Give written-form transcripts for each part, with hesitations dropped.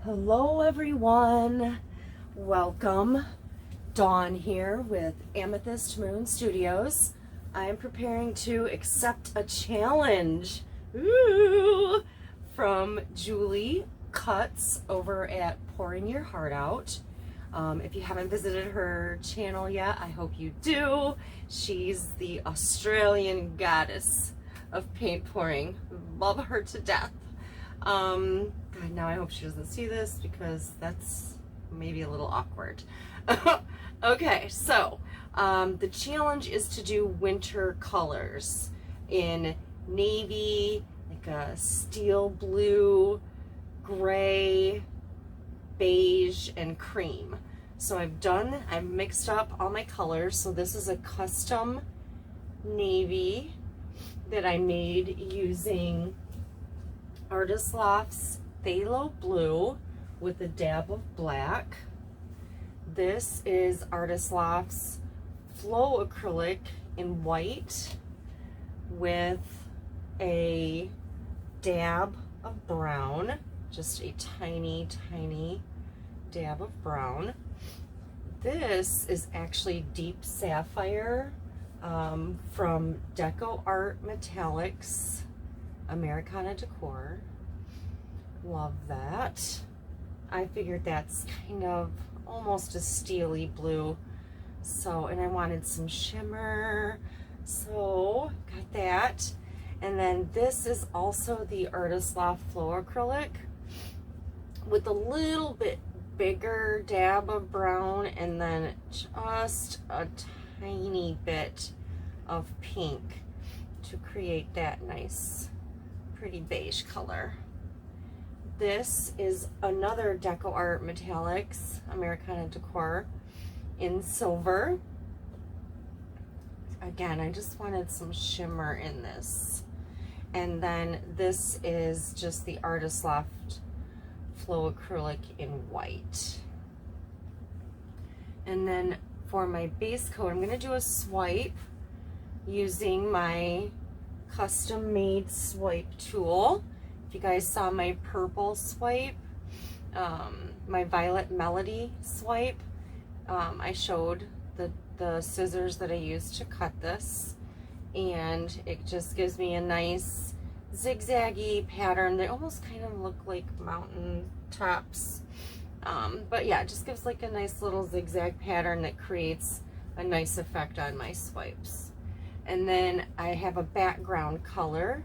Hello everyone, welcome. Dawn here with Amethyst Moon Studios. I am preparing to accept a challenge from Julie Cuts over at Pouring Your Heart Out. If you haven't visited her channel yet, I hope you do. She's the Australian goddess of paint pouring. Love her to death. God, now I hope she doesn't see this because that's maybe a little awkward. Okay, so the challenge is to do winter colors in navy, like a steel blue, gray, beige, and cream. So I've mixed up all my colors. So this is a custom navy that I made using Artist Loft's Phthalo Blue with a dab of black. This is Artist Loft's Flow Acrylic in white with a dab of brown, just a tiny, tiny dab of brown. This is actually Deep Sapphire from Deco Art Metallics Americana Decor. Love that. I figured that's kind of almost a steely blue. So, and I wanted some shimmer. So, got that. And then this is also the Artist Loft Flow Acrylic with a little bit bigger dab of brown and then just a tiny bit of pink to create that nice pretty beige color. This is another Deco Art Metallics Americana Decor in silver. Again, I just wanted some shimmer in this. And then this is just the Artist Loft Flow Acrylic in white. And then for my base coat, I'm going to do a swipe using my custom made swipe tool. If you guys saw my purple swipe, my Violet Melody swipe, I showed the scissors that I used to cut this, and it just gives me a nice zigzaggy pattern. They almost kind of look like mountain tops, but yeah, it just gives like a nice little zigzag pattern that creates a nice effect on my swipes. And then I have a background color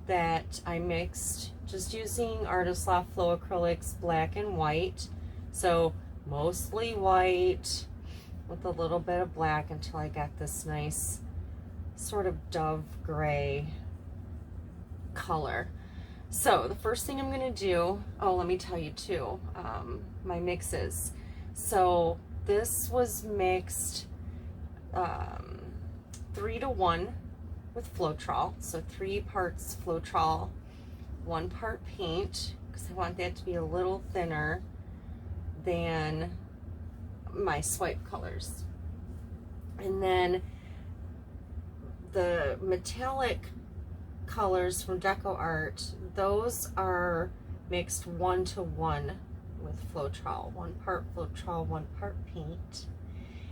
that I mixed just using Artist Loft Flow Acrylics black and white. So mostly white with a little bit of black until I got this nice sort of dove gray color. So the first thing I'm gonna do, oh, let me tell you too, my mixes. So this was mixed 3-to-1 with Floetrol, so 3 parts Floetrol, 1 part paint, because I want that to be a little thinner than my swipe colors. And then the metallic colors from Deco Art, those are mixed 1-to-1 with Floetrol, 1 part Floetrol, 1 part paint.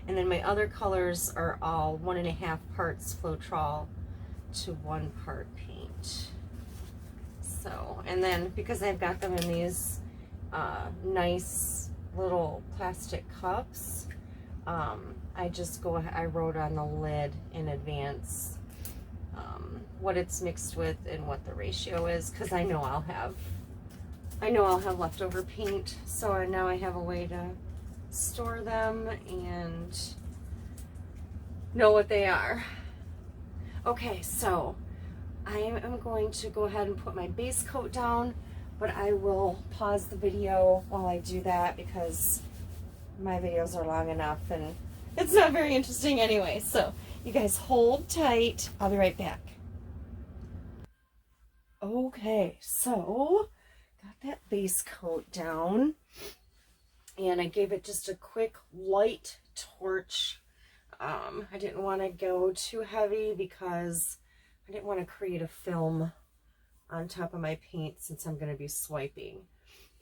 And then my other colors are all 1.5 parts Floetrol to 1 part paint. So, and then because I've got them in these nice little plastic cups, I just go ahead, I wrote on the lid in advance what it's mixed with and what the ratio is, because I know I'll have leftover paint. So now I have a way to store them and know what they are. Okay, so I am going to go ahead and put my base coat down, but I will pause the video while I do that because my videos are long enough and it's not very interesting anyway. So you guys hold tight. I'll be right back. Okay, so got that base coat down and I gave it just a quick light torch. I didn't want to go too heavy because I didn't want to create a film on top of my paint since I'm going to be swiping.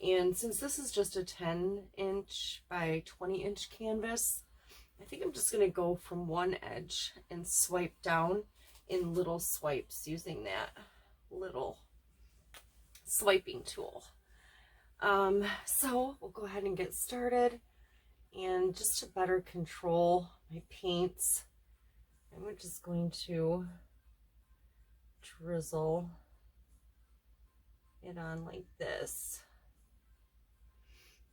And since this is just a 10-inch by 20-inch canvas, I think I'm just going to go from one edge and swipe down in little swipes using that little swiping tool. So we'll go ahead and get started. And just to better control my paints, I'm just going to drizzle it on like this.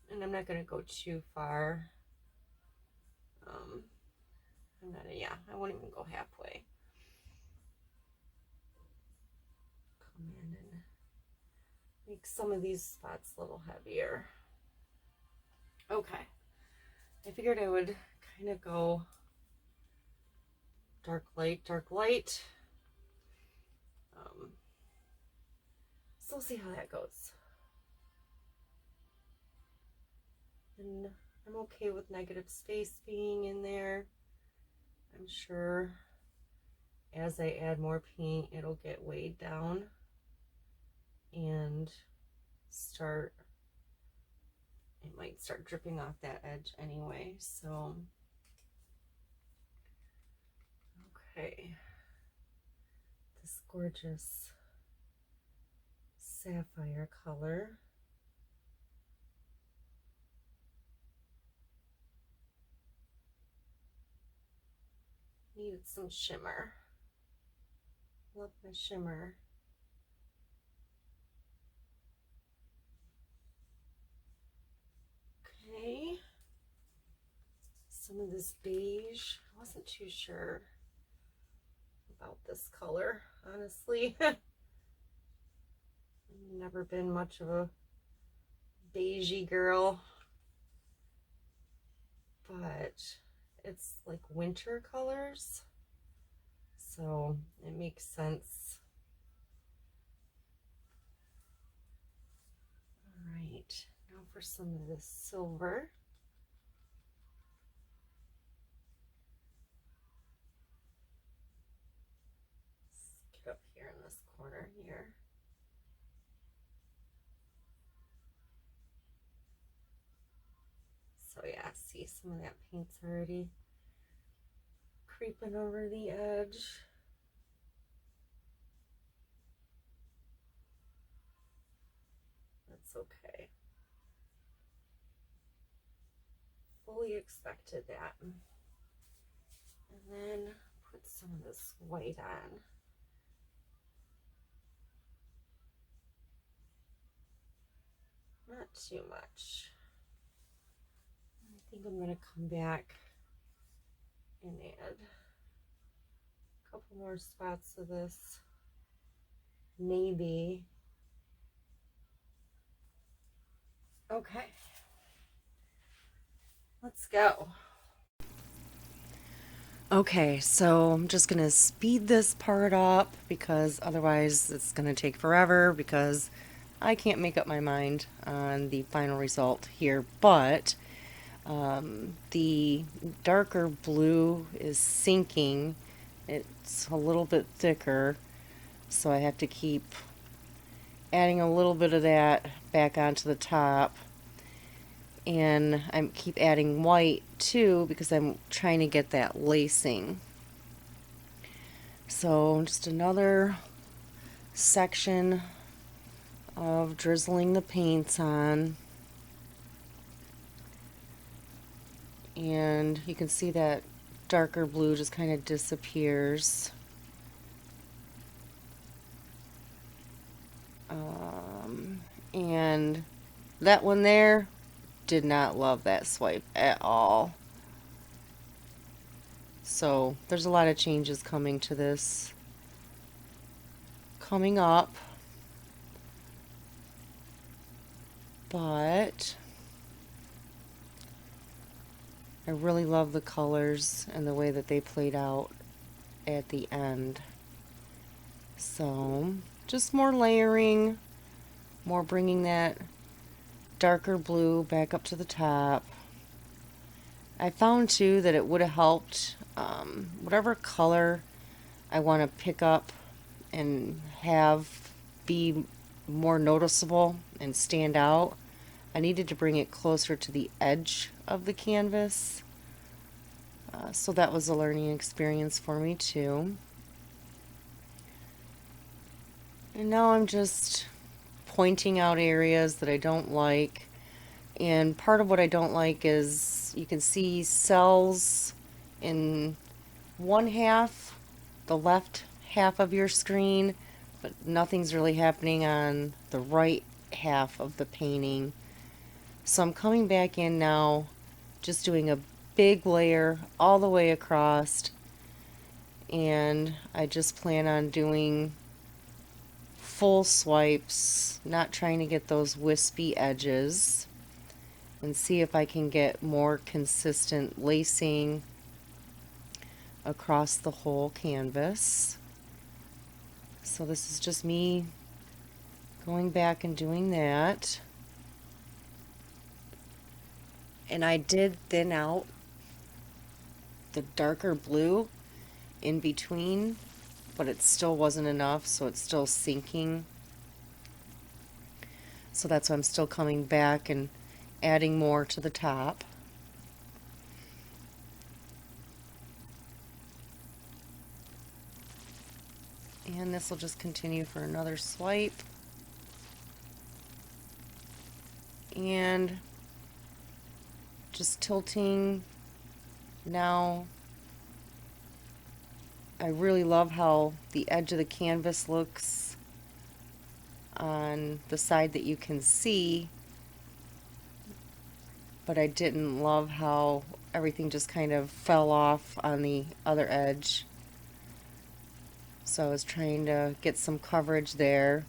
And I'm not going to go too far. I won't even go halfway. Come in and make some of these spots a little heavier. Okay. I figured I would kind of go dark, light, dark, light. So we'll see how that goes. And I'm okay with negative space being in there. I'm sure as I add more paint, it'll get weighed down and it might start dripping off that edge anyway. So, okay, this gorgeous sapphire color. Needed some shimmer. Love my shimmer. Okay. Some of this beige. I wasn't too sure about this color, honestly. I've never been much of a beigey girl, but it's like winter colors, so it makes sense. All right, now for some of this silver. Let's get up here in this corner here. So yeah, see some of that paint's already creeping over the edge. That's okay. Fully expected that. And then put some of this white on. Not too much. I think I'm going to come back and add a couple more spots of this navy. Okay, let's go. Okay, so I'm just going to speed this part up because otherwise it's going to take forever because I can't make up my mind on the final result here, but the darker blue is sinking. It's a little bit thicker, so I have to keep adding a little bit of that back onto the top, and I keep adding white too because I'm trying to get that lacing. So just another section of drizzling the paints on, and you can see that darker blue just kind of disappears. And that one there did not love that swipe at all. So there's a lot of changes coming to this coming up, but I really love the colors and the way that they played out at the end. So just more layering, more bringing that darker blue back up to the top. I found too that it would have helped whatever color I want to pick up and have be more noticeable and stand out. I needed to bring it closer to the edge of the canvas. So that was a learning experience for me too. And now I'm just pointing out areas that I don't like. And part of what I don't like is you can see cells in one half, the left half of your screen, but nothing's really happening on the right half of the painting. So I'm coming back in now, just doing a big layer all the way across, and I just plan on doing full swipes, not trying to get those wispy edges, and see if I can get more consistent lacing across the whole canvas. So this is just me going back and doing that. And I did thin out the darker blue in between, but it still wasn't enough, so it's still sinking. So that's why I'm still coming back and adding more to the top. And this will just continue for another swipe. And just tilting now. I really love how the edge of the canvas looks on the side that you can see, but I didn't love how everything just kind of fell off on the other edge. So I was trying to get some coverage there.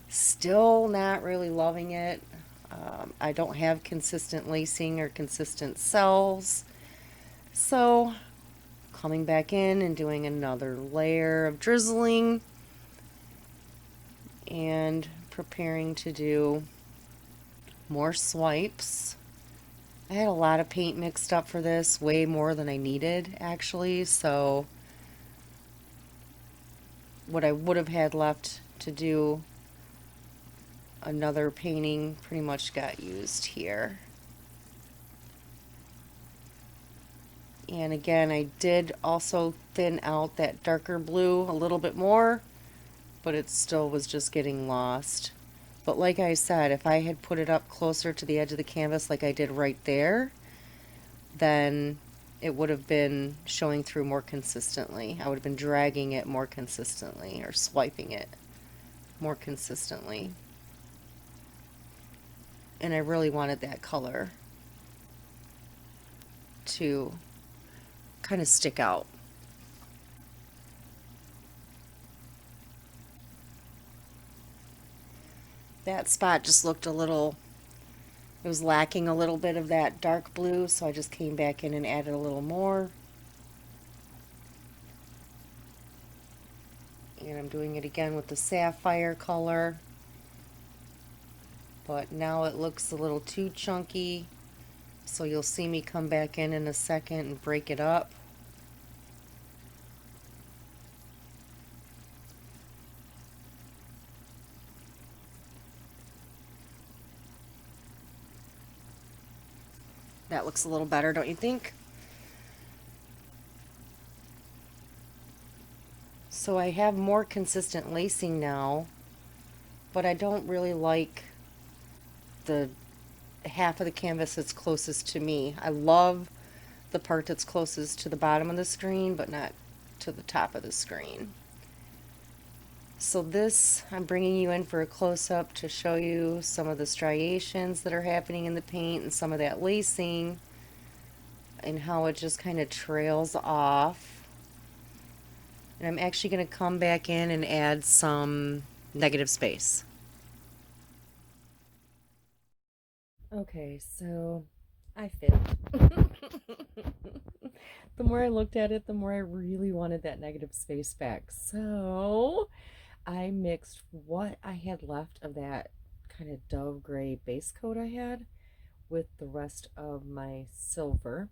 Still not really loving it. I don't have consistent lacing or consistent cells. So coming back in and doing another layer of drizzling and preparing to do more swipes. I had a lot of paint mixed up for this, way more than I needed actually, so what I would have had left to do another painting pretty much got used here. And again, I did also thin out that darker blue a little bit more, but it still was just getting lost. But like I said, if I had put it up closer to the edge of the canvas like I did right there, then it would have been showing through more consistently. I would have been dragging it more consistently or swiping it more consistently. And I really wanted that color to kind of stick out. That spot just looked a little, it was lacking a little bit of that dark blue, so I just came back in and added a little more. And I'm doing it again with the sapphire color, but now it looks a little too chunky, so you'll see me come back in a second and break it up. That looks a little better, don't you think? So I have more consistent lacing now, but I don't really like the half of the canvas that's closest to me. I love the part that's closest to the bottom of the screen, but not to the top of the screen. So this, I'm bringing you in for a close-up to show you some of the striations that are happening in the paint and some of that lacing and how it just kind of trails off. And I'm actually going to come back in and add some negative space. Okay, so I failed. The more I looked at it, the more I really wanted that negative space back. So I mixed what I had left of that kind of dove gray base coat I had with the rest of my silver.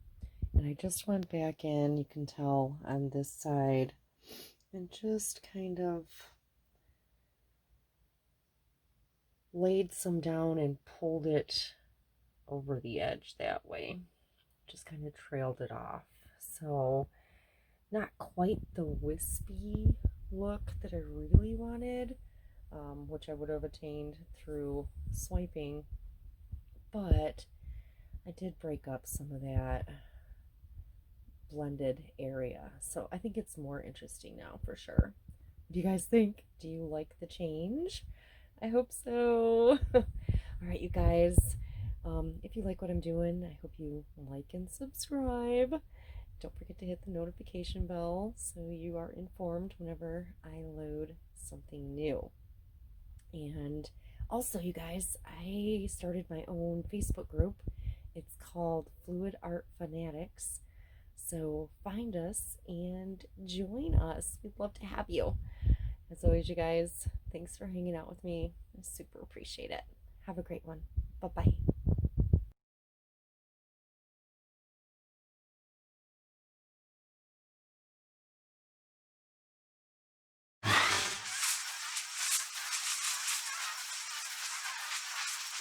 And I just went back in, you can tell on this side, and just kind of laid some down and pulled it over the edge that way. Just kind of trailed it off. So not quite the wispy look that I really wanted, which I would have attained through swiping, but I did break up some of that blended area. So I think it's more interesting now for sure. What do you guys think? Do you like the change? I hope so. All right, you guys. If you like what I'm doing, I hope you like and subscribe. Don't forget to hit the notification bell so you are informed whenever I load something new. And also, you guys, I started my own Facebook group. It's called Fluid Art Fanatics. So find us and join us. We'd love to have you. As always, you guys, thanks for hanging out with me. I super appreciate it. Have a great one. Bye-bye.